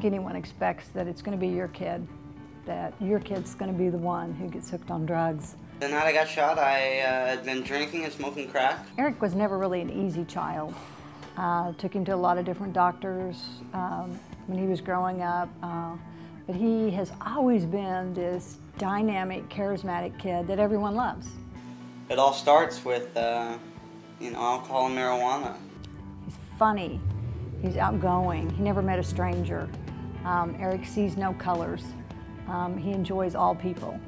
think anyone expects that it's going to be your kid, that your kid's going to be the one who gets hooked on drugs. The night I got shot, I had been drinking and smoking crack. Eric was never really an easy child. Took him to a lot of different doctors when he was growing up, but he has always been this dynamic, charismatic kid that everyone loves. It all starts with, alcohol and marijuana. He's funny. He's outgoing. He never met a stranger. Eric sees no colors. He enjoys all people.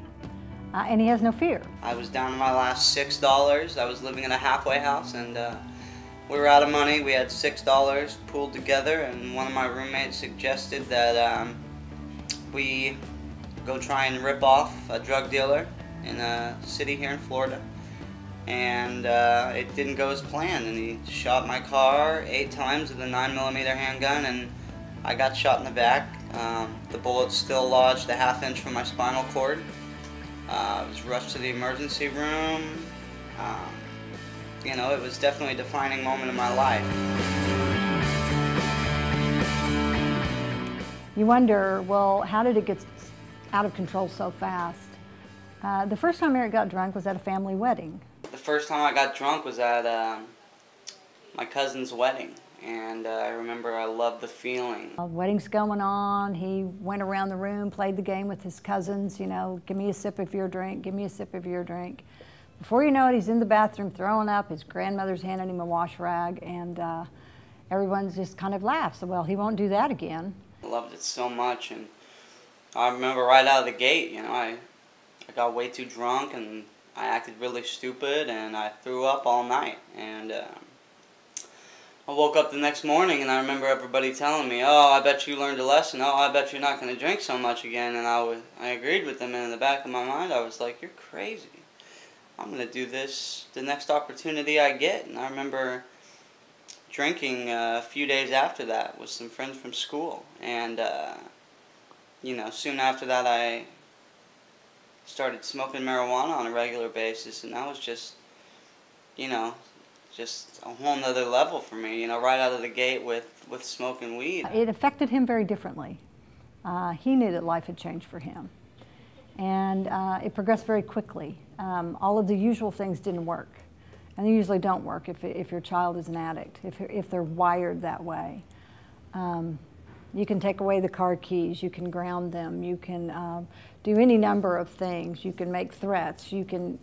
And he has no fear. I was down to my last $6. I was living in a halfway house, and we were out of money. We had $6 pooled together, and one of my roommates suggested that we go try and rip off a drug dealer in a city here in Florida. And it didn't go as planned, and he shot my car 8 times with a 9mm handgun, and I got shot in the back. The bullet still lodged a ½ inch from my spinal cord. I was rushed to the emergency room. It was definitely a defining moment in my life. You wonder, well, how did it get out of control so fast? The first time Eric got drunk was at a family wedding. The first time I got drunk was at my cousin's wedding, and I remember I loved the feeling. Wedding's going on, he went around the room, played the game with his cousins, give me a sip of your drink, give me a sip of your drink. Before you know it, he's in the bathroom throwing up, his grandmother's handing him a wash rag, and everyone's just kind of laughs. Well, he won't do that again. I loved it so much, and I remember right out of the gate, I got way too drunk, and I acted really stupid, and I threw up all night. And I woke up the next morning, and I remember everybody telling me, "Oh, I bet you learned a lesson. Oh, I bet you're not going to drink so much again." And I agreed with them, and in the back of my mind, I was like, "You're crazy. I'm going to do this the next opportunity I get." And I remember drinking a few days after that with some friends from school. And, soon after that, I started smoking marijuana on a regular basis, and that was just a whole nother level for me, right out of the gate with smoking weed. It affected him very differently. He knew that life had changed for him, and it progressed very quickly. All of the usual things didn't work, and they usually don't work if your child is an addict, if they're wired that way. You can take away the car keys, you can ground them, you can do any number of things, you can make threats, you can,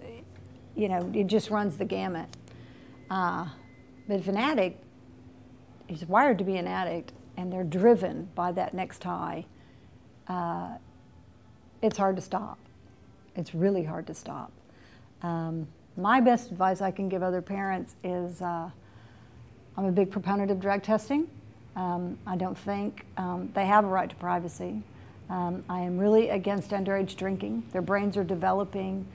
it just runs the gamut. But if an addict is wired to be an addict and they're driven by that next high, it's hard to stop. It's really hard to stop. My best advice I can give other parents is I'm a big proponent of drug testing. I don't think they have a right to privacy. I am really against underage drinking. Their brains are developing.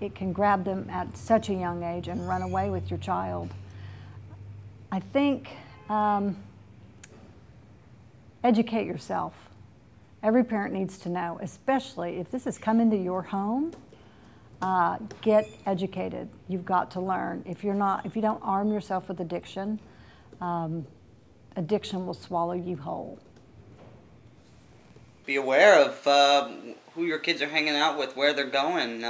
It can grab them at such a young age and run away with your child. I think educate yourself. Every parent needs to know, especially if this has come into your home, get educated. You've got to learn. If you don't arm yourself with addiction, addiction will swallow you whole. Be aware of who your kids are hanging out with, where they're going.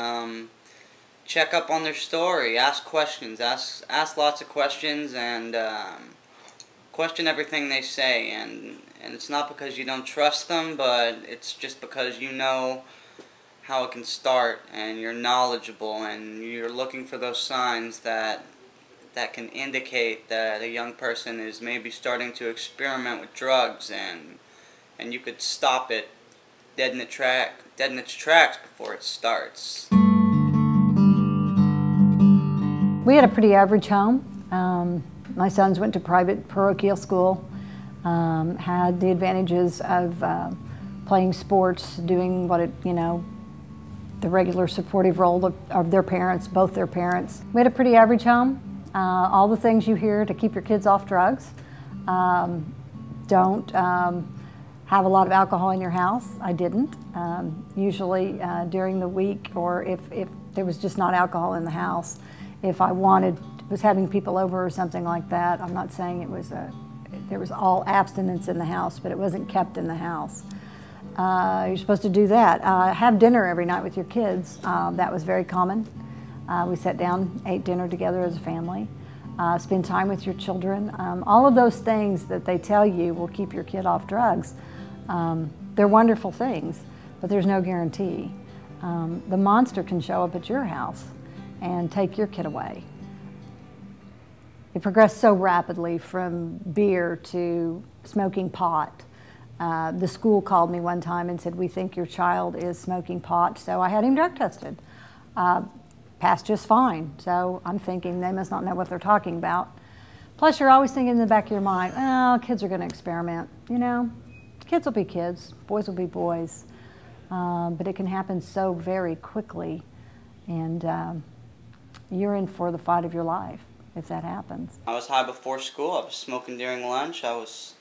Check up on their story. Ask questions. Ask lots of questions, and question everything they say. And it's not because you don't trust them, but it's just because you know how it can start, and you're knowledgeable, and you're looking for those signs that can indicate that a young person is maybe starting to experiment with drugs, and you could stop it dead in its tracks before it starts. We had a pretty average home. My sons went to private parochial school, had the advantages of playing sports, doing the regular supportive role of their parents, both their parents. We had a pretty average home. All the things you hear to keep your kids off drugs. Don't have a lot of alcohol in your house. I didn't. Usually during the week, or if there was just not alcohol in the house, if I was having people over or something like that, I'm not saying it was There was all abstinence in the house, but it wasn't kept in the house. You're supposed to do that. Have dinner every night with your kids. That was very common. We sat down, ate dinner together as a family. Spend time with your children. All of those things that they tell you will keep your kid off drugs. They're wonderful things, but there's no guarantee. The monster can show up at your house and take your kid away. It progressed so rapidly from beer to smoking pot. The school called me one time and said, "We think your child is smoking pot," so I had him drug tested. Passed just fine, so I'm thinking they must not know what they're talking about. Plus, you're always thinking in the back of your mind, oh, kids are going to experiment, you know. Kids will be kids, boys will be boys, but it can happen so very quickly, and you're in for the fight of your life if that happens. I was high before school. I was smoking during lunch. I was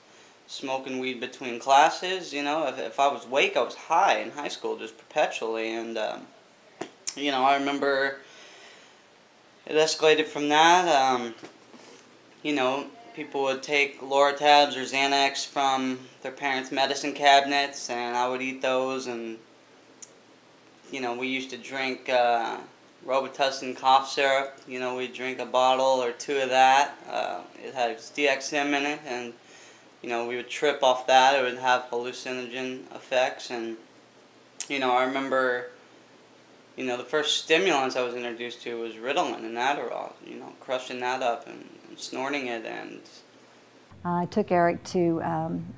smoking weed between classes. You know, if I was awake, I was high in high school just perpetually. And, you know, I remember it escalated from that. You know, people would take Loratabs or Xanax from their parents' medicine cabinets, and I would eat those. And, you know, we used to drink Robitussin cough syrup. You know, we'd drink a bottle or two of that. It had DXM in it, and you know, we would trip off that. It would have hallucinogen effects. And you know, I remember, you know, the first stimulants I was introduced to was Ritalin and Adderall. You know, crushing that up and snorting it. And I took Eric to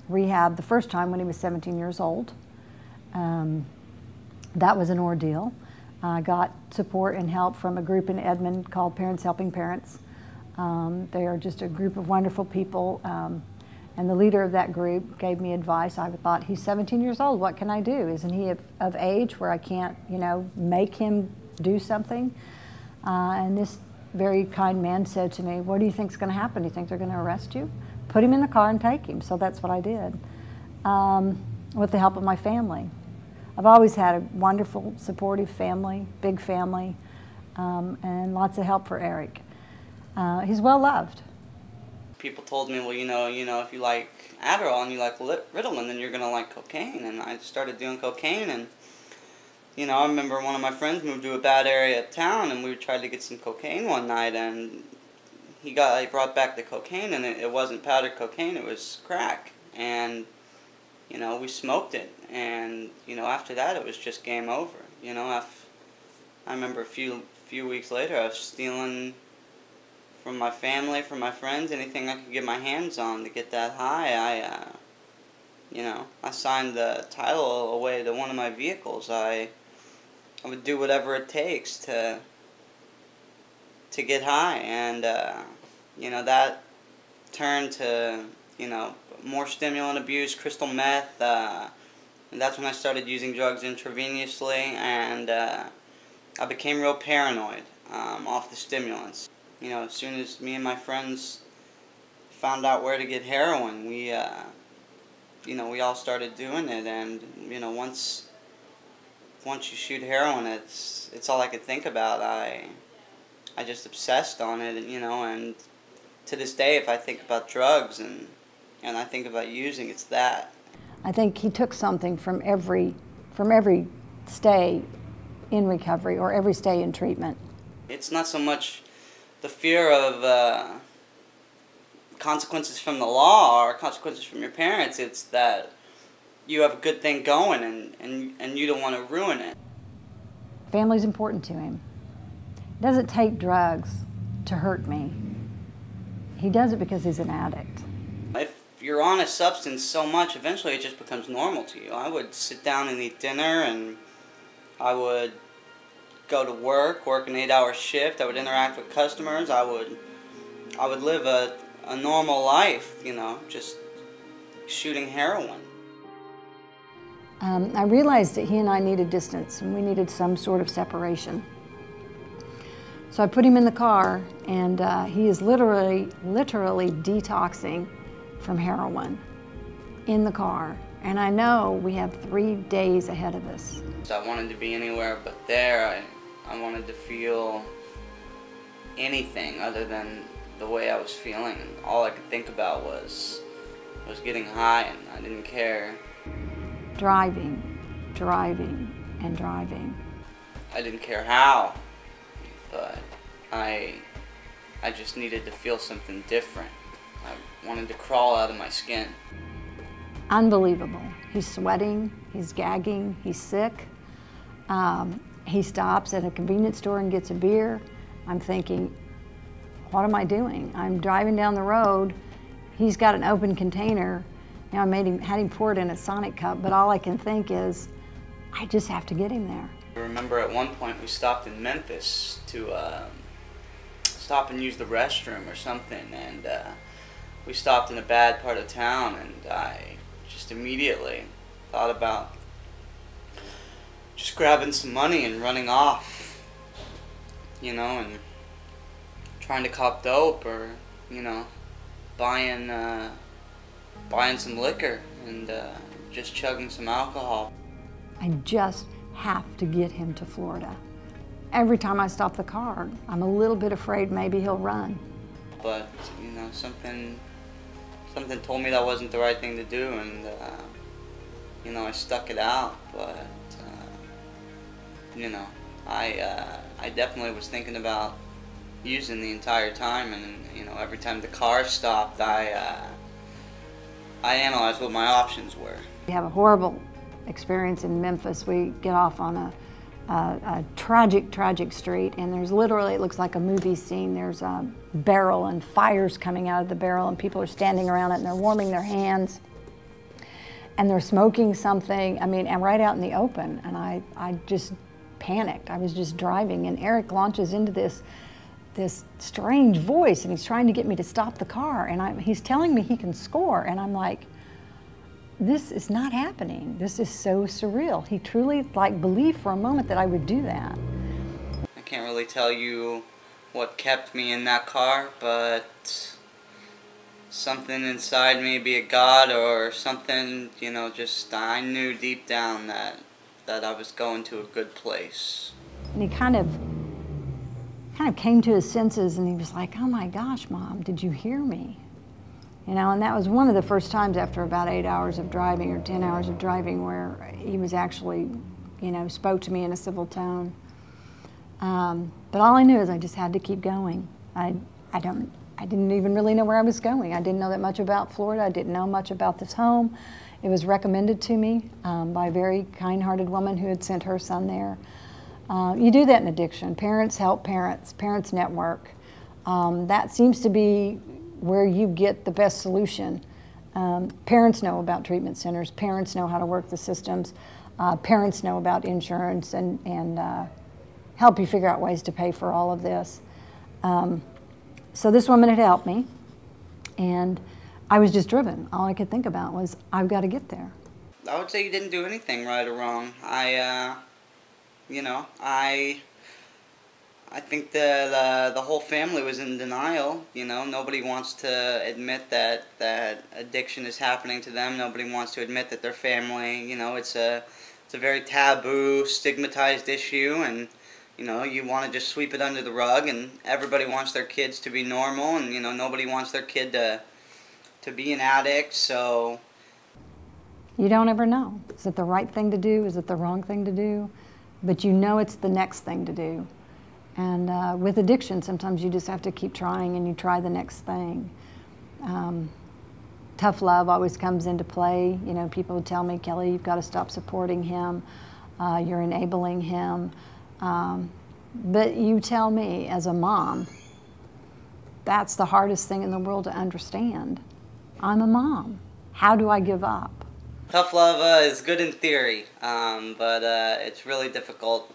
rehab the first time when he was 17 years old. That was an ordeal. I got support and help from a group in Edmond called Parents Helping Parents. They are just a group of wonderful people, and the leader of that group gave me advice. I thought, he's 17 years old, what can I do? Isn't he of age where I can't, you know, make him do something? And this very kind man said to me, what do you think is going to happen? Do you think they're going to arrest you? Put him in the car and take him. So that's what I did, with the help of my family. I've always had a wonderful, supportive family, big family, and lots of help for Eric. He's well loved. people told me, well, you know, if you like Adderall and you like Ritalin, then you're gonna like cocaine. And I started doing cocaine, and you know, I remember one of my friends moved to a bad area of town, and we tried to get some cocaine one night, and he brought back the cocaine, and it wasn't powdered cocaine, it was crack. And you know, we smoked it, and you know, after that it was just game over. You know, I remember a few weeks later I was stealing from my family, from my friends, anything I could get my hands on to get that high. You know, I signed the title away to one of my vehicles. I would do whatever it takes to get high, and you know, that turned to, you know, more stimulant abuse, crystal meth, and that's when I started using drugs intravenously, and I became real paranoid off the stimulants. You know, as soon as me and my friends found out where to get heroin, we, you know, we all started doing it, and you know, once you shoot heroin, it's all I could think about. I just obsessed on it, and you know, and to this day, if I think about drugs and I think about using, it's that. I think he took something from every stay in recovery or every stay in treatment. It's not so much the fear of consequences from the law or consequences from your parents. It's that you have a good thing going and you don't want to ruin it. Family's important to him. He doesn't take drugs to hurt me. He does it because he's an addict. If you're on a substance so much, eventually it just becomes normal to you. I would sit down and eat dinner, and I would go to work an 8-hour shift. I would interact with customers. I would live a normal life, you know, just shooting heroin. I realized that he and I needed distance, and we needed some sort of separation. So I put him in the car, and he is literally detoxing from heroin in the car. And I know we have 3 days ahead of us. So I wanted to be anywhere but there. I wanted to feel anything other than the way I was feeling. And all I could think about was was getting high and I didn't care. Driving, driving, and driving. I didn't care how, but I just needed to feel something different. I wanted to crawl out of my skin. Unbelievable. He's sweating, he's gagging, he's sick. He stops at a convenience store and gets a beer. I'm thinking, what am I doing? I'm driving down the road. He's got an open container. Now I had him pour it in a Sonic cup, but all I can think is, I just have to get him there. I remember at one point we stopped in Memphis to stop and use the restroom or something, and we stopped in a bad part of town, and I just immediately thought about just grabbing some money and running off, you know, and trying to cop dope, or, you know, buying some liquor and just chugging some alcohol. I just have to get him to Florida. Every time I stop the car, I'm a little bit afraid maybe he'll run. But, you know, something told me that wasn't the right thing to do, and, you know, I stuck it out, but, you know, I definitely was thinking about using the entire time, and, you know, every time the car stopped, I analyzed what my options were. We have a horrible experience in Memphis. We get off on a tragic street, and there's literally, it looks like a movie scene. There's a barrel and fires coming out of the barrel, and people are standing around it and they're warming their hands and they're smoking something. I mean, and right out in the open, and I just panicked. I was just driving, and Eric launches into this strange voice, and he's trying to get me to stop the car, and he's telling me he can score, and I'm like, this is not happening. This is so surreal. He truly believed for a moment that I would do that. I can't really tell you what kept me in that car, but something inside me, be it God or something, you know, just I knew deep down that I was going to a good place. And he kind of came to his senses, and he was like, oh my gosh, Mom, did you hear me? You know, and that was one of the first times after about 8 hours of driving or 10 hours of driving where he was actually, you know, spoke to me in a civil tone. But all I knew is I just had to keep going. I didn't even really know where I was going. I didn't know that much about Florida. I didn't know much about this home. It was recommended to me by a very kind-hearted woman who had sent her son there. You do that in addiction. Parents help parents, Parents Network. That seems to be where you get the best solution. Parents know about treatment centers. Parents know how to work the systems. Parents know about insurance and help you figure out ways to pay for all of this. So this woman had helped me, and I was just driven. All I could think about was, I've got to get there. I would say you didn't do anything right or wrong. You know, I think that the whole family was in denial. You know, nobody wants to admit that addiction is happening to them. Nobody wants to admit that their family, you know, it's a very taboo, stigmatized issue, and, you know, you want to just sweep it under the rug, and everybody wants their kids to be normal, and, you know, nobody wants their kid to be an addict, so. You don't ever know. Is it the right thing to do? Is it the wrong thing to do? But you know it's the next thing to do. And with addiction, sometimes you just have to keep trying, and you try the next thing. Tough love always comes into play. You know, people tell me, Kelly, you've got to stop supporting him. You're enabling him. But you tell me, as a mom, that's the hardest thing in the world to understand. I'm a mom. How do I give up? Tough love is good in theory, but it's really difficult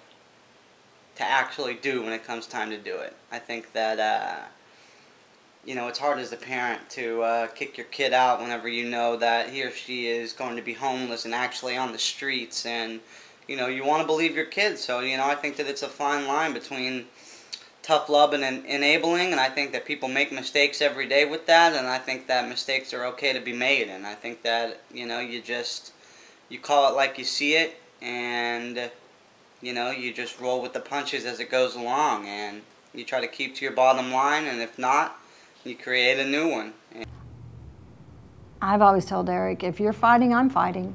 to actually do when it comes time to do it. I think that, you know, it's hard as a parent to kick your kid out whenever you know that he or she is going to be homeless and actually on the streets, and, you know, you want to believe your kid. So, you know, I think that it's a fine line between tough love and enabling, and I think that people make mistakes every day with that, and I think that mistakes are okay to be made, and I think that, you know, you call it like you see it, and, you know, you just roll with the punches as it goes along, and you try to keep to your bottom line, and if not, you create a new one. I've always told Eric, if you're fighting, I'm fighting.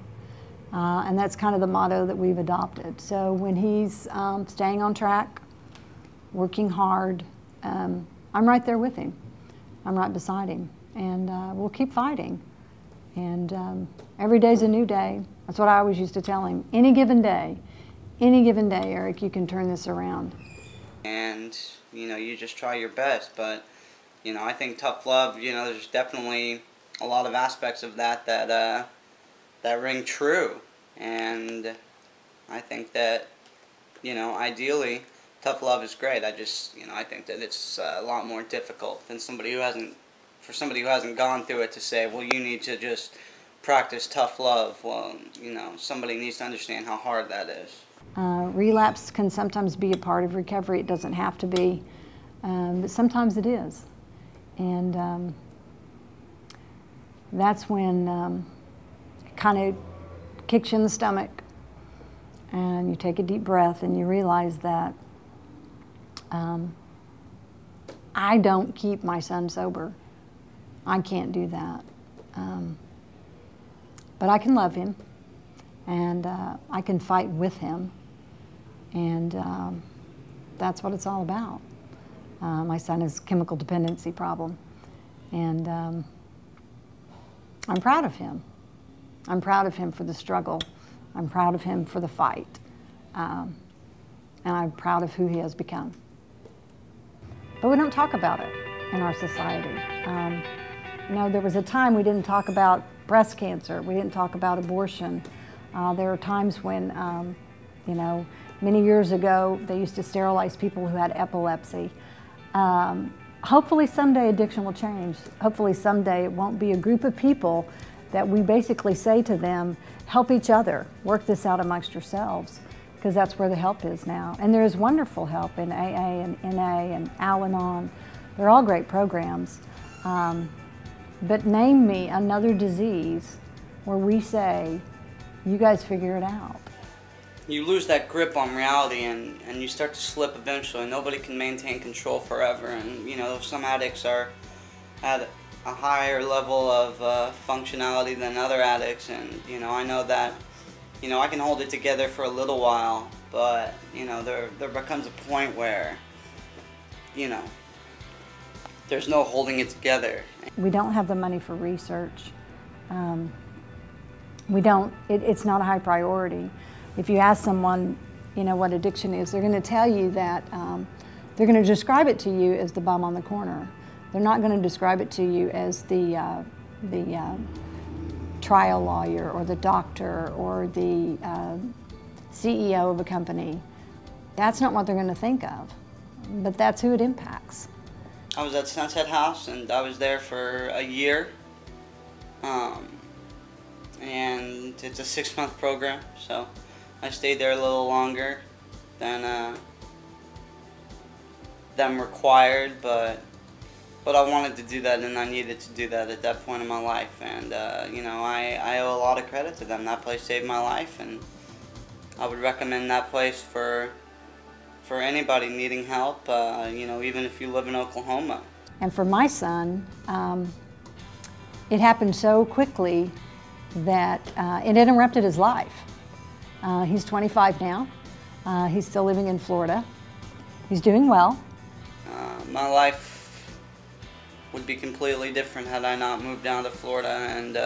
And that's kind of the motto that we've adopted. So when he's staying on track, working hard, I'm right there with him. I'm right beside him. And we'll keep fighting. And every day's a new day. That's what I always used to tell him. Any given day, Eric, you can turn this around. And, you know, you just try your best. But, you know, I think tough love, you know, there's definitely a lot of aspects of that that ring true. And I think that, you know, ideally, tough love is great. I just, you know, I think that it's a lot more difficult than somebody who hasn't, for somebody who hasn't gone through it to say, well, you need to just practice tough love. Well, you know, somebody needs to understand how hard that is. Relapse can sometimes be a part of recovery. It doesn't have to be, but sometimes it is. And that's when it kind of kicks you in the stomach, and you take a deep breath and you realize that I don't keep my son sober. I can't do that. But I can love him, and I can fight with him, and that's what it's all about. My son has a chemical dependency problem, and I'm proud of him. I'm proud of him for the struggle. I'm proud of him for the fight. And I'm proud of who he has become. But we don't talk about it in our society. You know, there was a time we didn't talk about breast cancer. We didn't talk about abortion. There were times when, you know, many years ago, they used to sterilize people who had epilepsy. Hopefully someday addiction will change. Hopefully someday it won't be a group of people that we basically say to them, help each other, work this out amongst yourselves, because that's where the help is now. And there is wonderful help in AA and NA and Al-Anon. They're all great programs. But name me another disease where we say, you guys figure it out. You lose that grip on reality, and you start to slip eventually. Nobody can maintain control forever, and you know, some addicts are at a higher level of functionality than other addicts, and you know, I know that, you know, I can hold it together for a little while, but you know, there becomes a point where, you know, there's no holding it together. We don't have the money for research. We don't, it's not a high priority. If you ask someone, you know, what addiction is, they're going to tell you that, they're going to describe it to you as the bum on the corner. They're not going to describe it to you as the trial lawyer or the doctor or the CEO of a company. That's not what they're going to think of, but that's who it impacts. I was at Sunset House, and I was there for a year, and it's a 6-month program, so I stayed there a little longer than required, but I wanted to do that, and I needed to do that at that point in my life, and you know, I owe a lot of credit to them. That place saved my life, and I would recommend that place for anybody needing help, you know, even if you live in Oklahoma. And for my son, it happened so quickly that it interrupted his life. He's 25 now. He's still living in Florida. He's doing well. My life would be completely different had I not moved down to Florida and,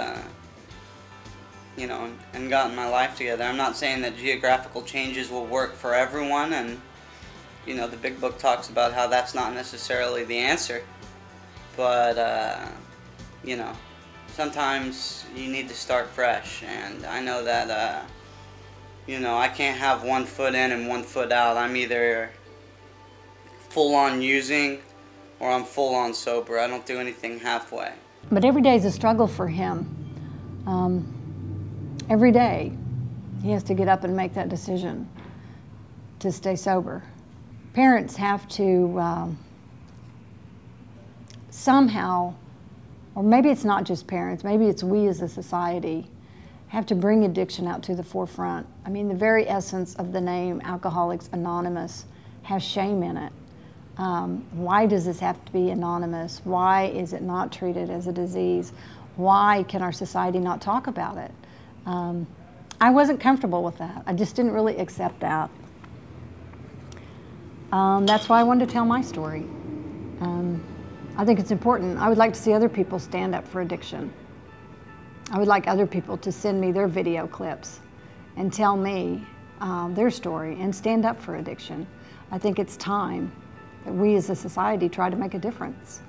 you know, and gotten my life together. I'm not saying that geographical changes will work for everyone, and you know, the big book talks about how that's not necessarily the answer, but you know, sometimes you need to start fresh, and I know that you know, I can't have one foot in and one foot out. I'm either full on using or I'm full on sober. I don't do anything halfway. But every day is a struggle for him. Every day he has to get up and make that decision to stay sober. Parents have to somehow, or maybe it's not just parents, maybe it's we as a society, have to bring addiction out to the forefront. I mean, the very essence of the name Alcoholics Anonymous has shame in it. Why does this have to be anonymous? Why is it not treated as a disease? Why can our society not talk about it? I wasn't comfortable with that. I just didn't really accept that. That's why I wanted to tell my story. I think it's important. I would like to see other people stand up for addiction. I would like other people to send me their video clips and tell me their story and stand up for addiction. I think it's time that we as a society try to make a difference.